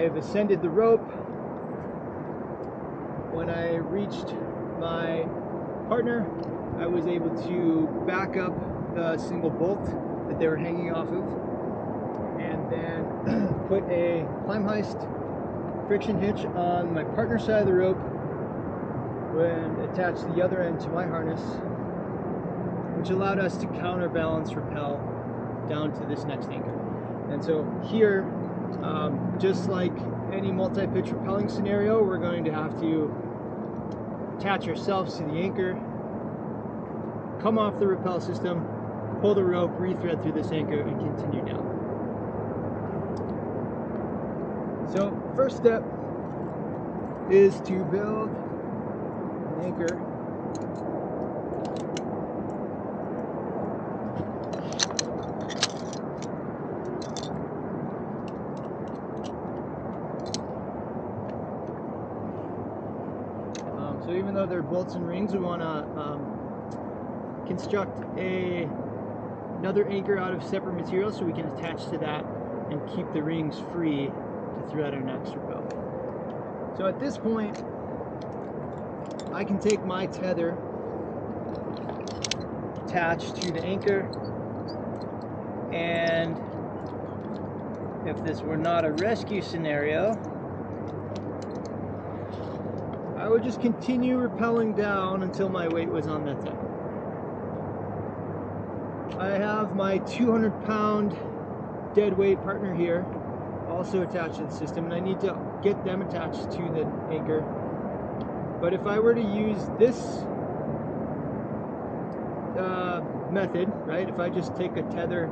I have ascended the rope. When I reached my partner, I was able to back up the single bolt that they were hanging off of, and then put a climb heist friction hitch on my partner's side of the rope and attach the other end to my harness, which allowed us to counterbalance rappel down to this next anchor. And so here, just like any multi-pitch rappelling scenario, we're going to have to attach ourselves to the anchor, come off the rappel system, pull the rope, rethread through this anchor, and continue down. So first step is to build an anchor. So even though they're bolts and rings, we want to construct another anchor out of separate material so we can attach to that and keep the rings free to thread our next rappel. So at this point, I can take my tether attached to the anchor, and if this were not a rescue scenario, I would just continue rappelling down until my weight was on that tether. I have my 200-pound dead weight partner here, also attached to the system, and I need to get them attached to the anchor. But if I were to use this method, right, if I just take a tether,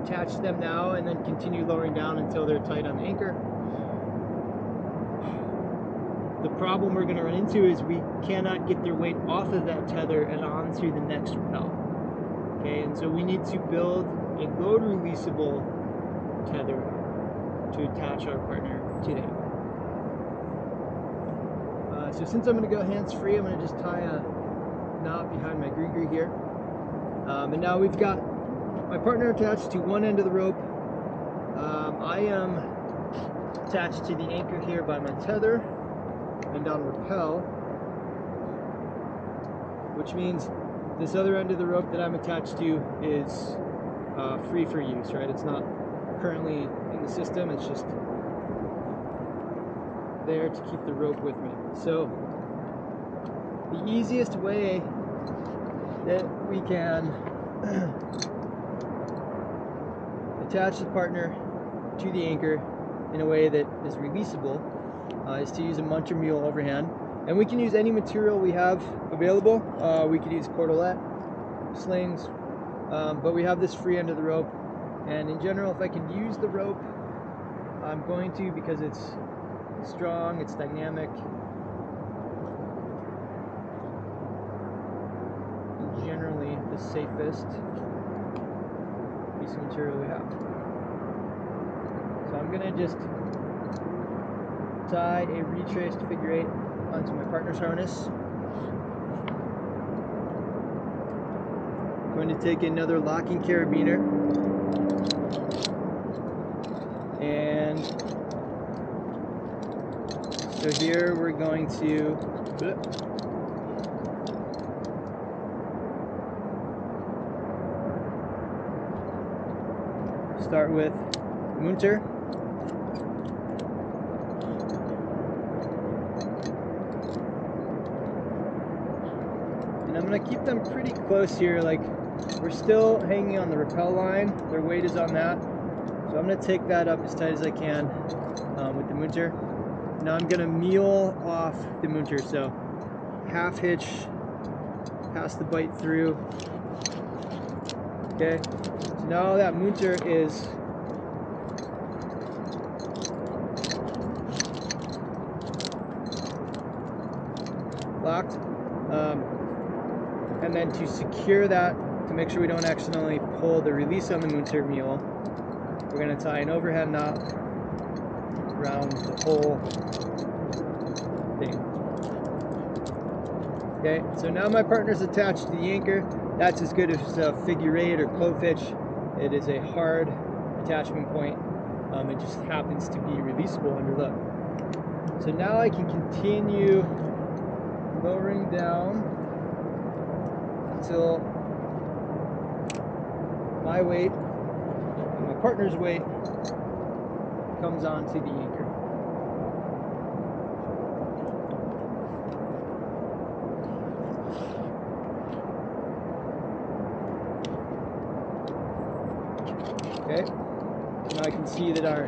attach them now, and then continue lowering down until they're tight on the anchor, the problem we're going to run into is we cannot get their weight off of that tether and onto the next rappel. Okay, and so we need to build a load releasable tether to attach our partner to the anchor. So since I'm going to go hands-free, I'm going to just tie a knot behind my gree here. And now we've got my partner attached to one end of the rope. I am attached to the anchor here by my tether and on rappel, which means this other end of the rope that I'm attached to is free for use, right? It's not currently in the system, it's just there to keep the rope with me. So the easiest way that we can attach the partner to the anchor in a way that is releasable is to use a muncher mule overhand. And we can use any material we have available. We could use cordelette, slings, but we have this free end of the rope. And in general, if I can use the rope, I'm going to, because it's strong, it's dynamic, and generally the safest piece of material we have. So I'm going to just tie a retraced figure 8 onto my partner's harness. I'm going to take another locking carabiner and so here we're going to start with munter. And I'm going to keep them pretty close here, like we're still hanging on the rappel line, their weight is on that. So I'm going to take that up as tight as I can with the munter. Now I'm going to mule off the munter, so half hitch, pass the bite through. Okay, so now that munter is locked. And then to secure that, to make sure we don't accidentally pull the release on the munter mule, we're going to tie an overhand knot around the whole thing. Okay, so now my partner's attached to the anchor. That's as good as a figure 8 or clove hitch. It is a hard attachment point. It just happens to be releasable under load. So now I can continue lowering down until my weight and my partner's weight comes onto the anchor. Okay, now I can see that our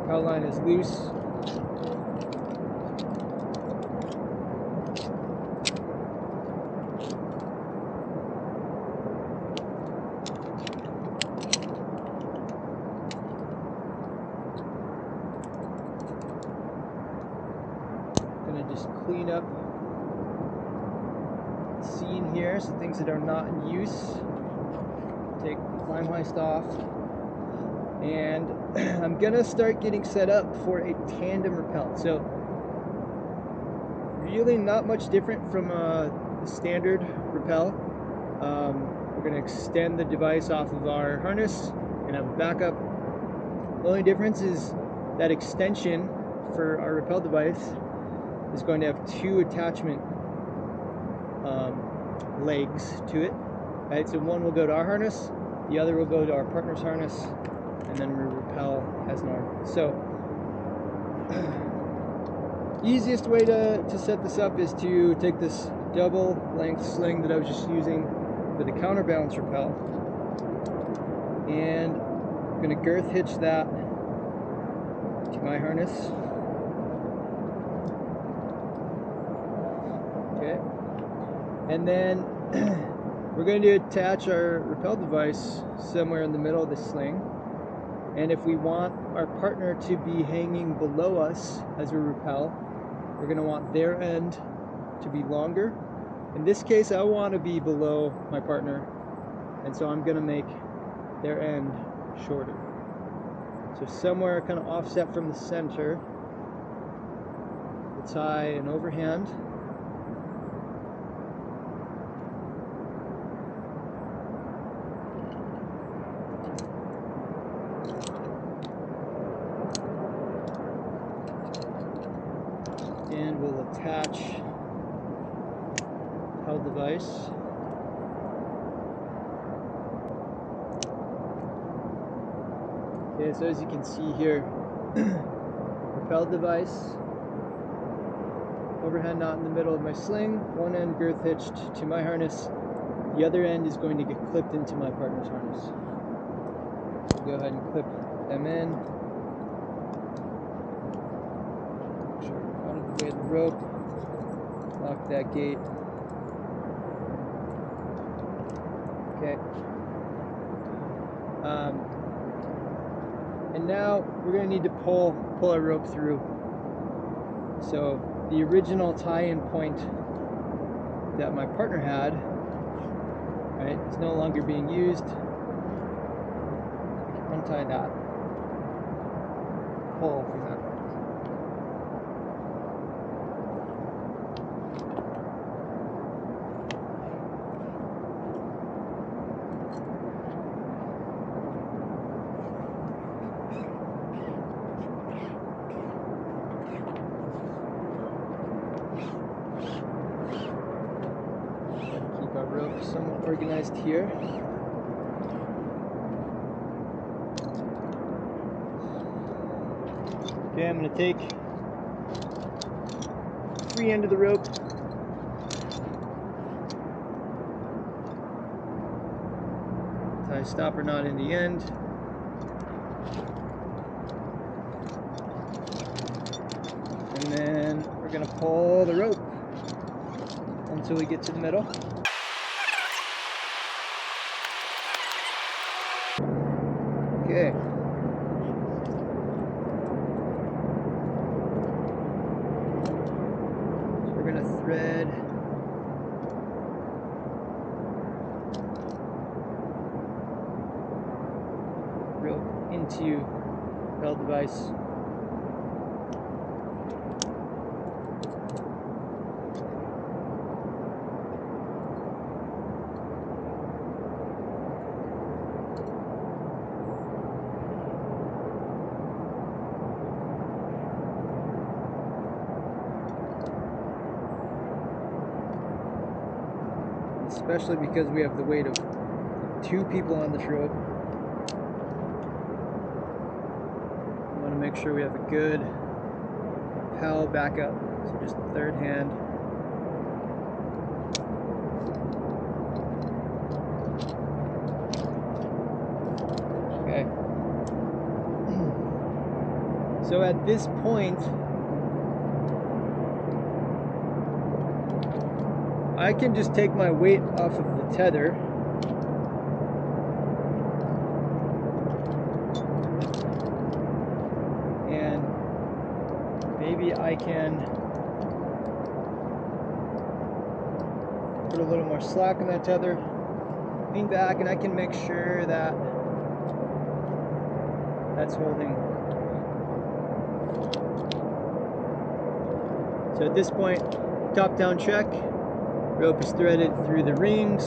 power line is loose. I'm going to just clean up the seam here, so things that are not in use. Take the climb hoist off. And I'm gonna start getting set up for a tandem rappel. So really not much different from the standard rappel. We're gonna extend the device off of our harness and have a backup. The only difference is that extension for our rappel device is going to have two attachment legs to it. Right, so one will go to our harness, the other will go to our partner's harness, and then we rappel as normal. So easiest way to set this up is to take this double length sling that I was just using for the counterbalance rappel, and I'm going to girth hitch that to my harness. Okay, and then we're going to attach our rappel device somewhere in the middle of the sling. And if we want our partner to be hanging below us as we rappel, we're going to want their end to be longer. In this case, I want to be below my partner, and so I'm going to make their end shorter. So somewhere kind of offset from the center, we'll tie an overhand. And we'll attach the device. Okay, so as you can see here, rappel device, overhand knot in the middle of my sling, one end girth hitched to my harness, the other end is going to get clipped into my partner's harness. Go ahead and clip them in. Make sure we're out of the way of the rope. Lock that gate. Okay. And now we're going to need to pull our rope through. So the original tie-in point that my partner had, right, is no longer being used. Untie that. Pull from that point. Keep our rope somewhat organized here. Okay, I'm going to take the free end of the rope, tie a stopper knot in the end, and then we're going to pull the rope until we get to the middle. Okay. Thread rope into belt device. especially because we have the weight of 2 people on this rope. We want to make sure we have a good rappel backup. So just the third hand. Okay. So at this point, I can just take my weight off of the tether and maybe I can put a little more slack in that tether, lean back, and I can make sure that that's holding. So at this point, top down check. Rope is threaded through the rings,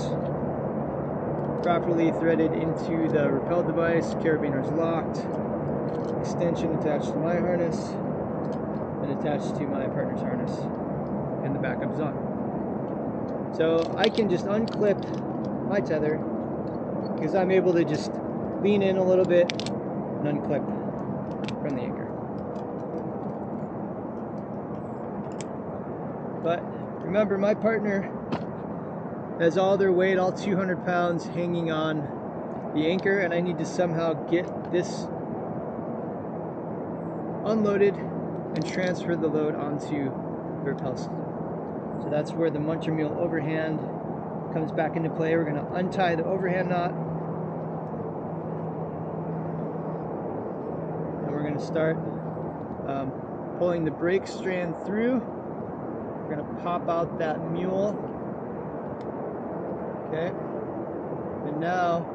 properly threaded into the rappel device, carabiners locked, extension attached to my harness, and attached to my partner's harness, and the backup is on. So I can just unclip my tether because I'm able to just lean in a little bit and unclip from the anchor. But remember, my partner has all their weight, all 200 pounds, hanging on the anchor, and I need to somehow get this unloaded and transfer the load onto the rappel system. So that's where the muncher mule overhand comes back into play. We're going to untie the overhand knot, and we're going to start pulling the brake strand through. We're going to pop out that mule. Okay, and now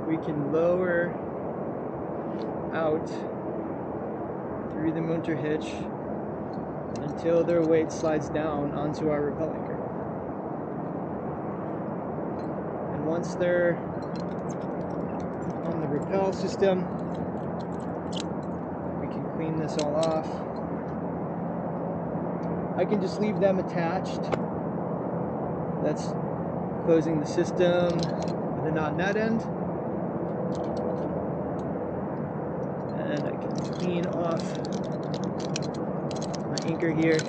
we can lower out through the munter hitch until their weight slides down onto our rappel anchor. And once they're on the rappel system, we can clean this all off. I can just leave them attached. That's closing the system with a knot in that end. And I can clean off my anchor here.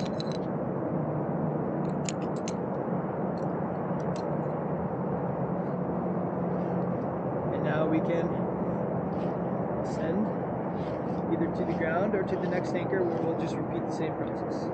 And now we can send either to the ground or to the next anchor, where we'll just repeat the same process.